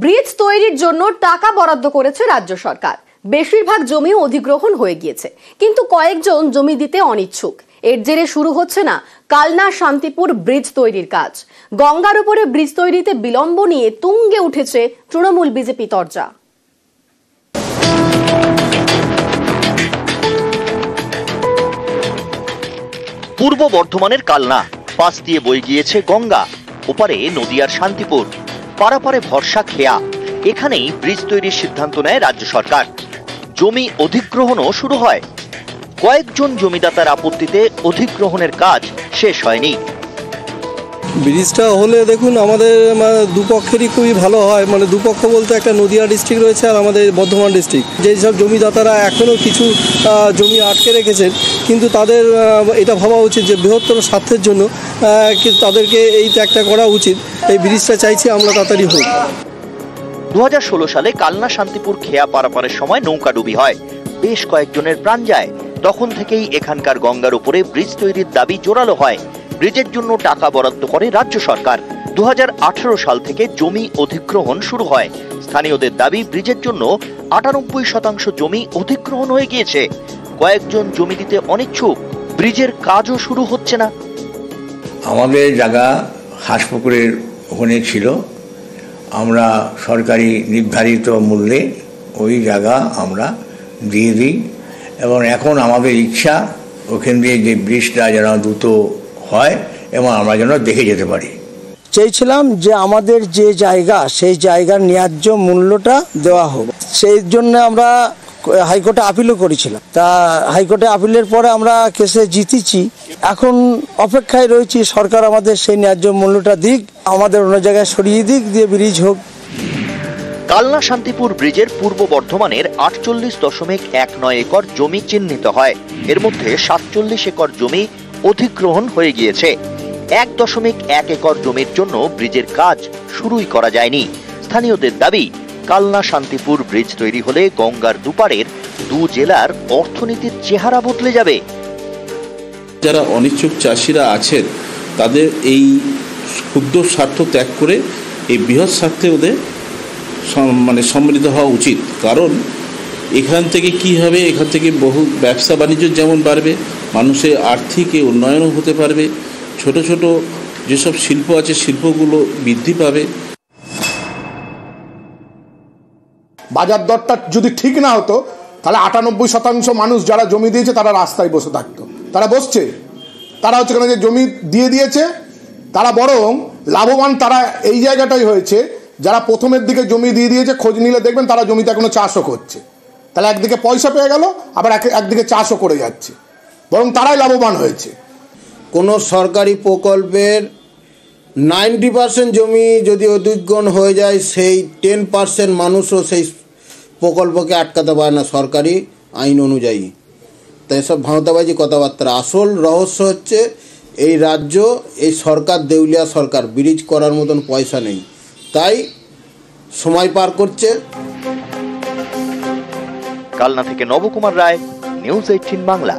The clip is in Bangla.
ব্রিজ তৈরির জন্য টাকা বরাদ্দ করেছে রাজ্য সরকার। বেশিরভাগ জমি অধিগ্রহণ হয়ে গিয়েছে, কিন্তু কয়েকজন জমি দিতে অনিচ্ছুক। এর জেরে শুরু হচ্ছে না কালনা শান্তিপুর ব্রিজ তৈরির কাজ। গঙ্গার উপরে ব্রিজ তৈরিতে বিলম্ব নিয়ে তুঙ্গে উঠেছে তৃণমূল বিজেপি তরজা। পূর্ব বর্ধমানের কালনা, পাশ দিয়ে বয়ে গিয়েছে গঙ্গা, ওপারে নদিয়ার শান্তিপুর, পারাপারে ভরসা খেয়া। এখানেই ব্রিজ তৈরির সিদ্ধান্ত নেয় রাজ্য সরকার। জমি অধিগ্রহণও শুরু হয়। কয়েকজন জমিদাতার আপত্তিতে অধিগ্রহণের কাজ শেষ হয়নি। ব্রিজটা হলে দেখুন আমাদের দুপক্ষেরই খুবই ভালো হয়। দুপক্ষ বলতে একটা নদিয়া ডিস্ট্রিক্ট রয়েছে আর আমাদের বর্ধমান ডিস্ট্রিক্ট। যেসব জমিদাতারা এখনও কিছু জমি আটকে রেখেছেন, কিন্তু তাদের এটা ভাবা উচিত যে বৃহত্তর স্বার্থের জন্য তাদেরকে এই ত্যাগটা করা উচিত। এই ব্রিজটা চাইছি আমরা তাড়াতাড়ি হোক। 2016 সালে কালনা শান্তিপুর খেয়া পারাপারের সময় নৌকাডুবি হয়, বেশ কয়েকজনের প্রাণ যায়। তখন থেকেই এখানকার গঙ্গার উপরে ব্রিজ তৈরির দাবি জোরালো হয়। ব্রিজের জন্য টাকা বরাদ্দ করে রাজ্য সরকার। 2018 সাল থেকে জমি অধিগ্রহণ শুরু হয়। স্থানীয়দের দাবি, ব্রিজের জন্য 98% জমি অধিগ্রহণ হয়ে গিয়েছে। কয়েকজন জমি দিতে অনিচ্ছুক। ব্রিজের কাজও শুরু হচ্ছে না। আমাদের জায়গা হাঁসপুকুরের ওখানে ছিল। আমরা সরকারি নির্ধারিত মূল্যে ওই জায়গা আমরা দিয়ে দিই, এবং এখন আমাদের ইচ্ছা ওখান দিয়ে যে ব্রিজটা যেন দ্রুত হয় এবং আমরা যেন দেখে যেতে পারি। চেয়েছিলাম যে আমাদের যে জায়গা, সেই জায়গার ন্যায্য মূল্যটা দেওয়া হোক। সেই জন্য আমরা হাইকোর্টে আপিলও করেছিলাম। তা হাইকোর্টে আপিলের পরে আমরা কেসে জিতেছি। এখন অপেক্ষায় রয়েছি সরকার আমাদের সেই ন্যায্য মূল্যটা দিক, আমাদের অন্য জায়গায় সরিয়ে দিক, দিয়ে ব্রিজ হোক। কালনা শান্তিপুর ব্রিজের পূর্ব বর্ধমানের 48.19 একর জমি চিহ্নিত হয়। এর মধ্যে 47 একর জমি অধিগ্রহণ হয়ে গিয়েছে। 1.1 একর জমির জন্য ব্রিজের কাজ শুরুই করা যায়নি। স্থানীয়দের দাবি, কালনা শান্তিপুর ব্রিজ তৈরি হলে গঙ্গার দুপারের দু জেলার অর্থনীতির চেহারা বদলে যাবে। যারা অনিচ্ছুক চাষিরা আছেন, তাদের এই ক্ষুদ্র স্বার্থ ত্যাগ করে এই বৃহৎ স্বার্থে ওদের সম্মিলিত হওয়া উচিত। কারণ এখান থেকে কি হবে, এখান থেকে বহু ব্যবসা বাণিজ্য যেমন বাড়বে, মানুষের আর্থিক উন্নয়নও হতে পারবে। ছোট ছোট যেসব শিল্প আছে, শিল্পগুলো বৃদ্ধি পাবে। বাজার দরটা যদি ঠিক না হতো, তাহলে 98% মানুষ যারা জমি দিয়েছে তারা রাস্তায় বসে থাকতো। তারা বসছে, তারা হচ্ছে কেন যে জমি দিয়ে দিয়েছে, তারা বরং লাভবান তারা এই জায়গাটাই হয়েছে। যারা প্রথমের দিকে জমি দিয়ে দিয়েছে, খোঁজ নিলে দেখবেন তারা জমিতে এখনো চাষও করছে। তাহলে একদিকে পয়সা পেয়ে গেল, আবার একদিকে চাষও করে যাচ্ছে, বরং তারাই লাভবান হয়েছে। কোনো সরকারি প্রকল্পের 90% জমি যদি অধিগ্রহণ হয়ে যায়, সেই 10% মানুষও সেই প্রকল্পকে আটকাতে পারে না সরকারি আইন অনুযায়ী। তাই সব ভাঁওতাবাজি কথাবার্তা। আসল রহস্য হচ্ছে এই রাজ্য, এই সরকার দেউলিয়া সরকার, ব্রিজ করার মতন পয়সা নেই, তাই সময় পার করছে। কালনা থেকে নবকুমার রায়, নিউজ 18 বাংলা।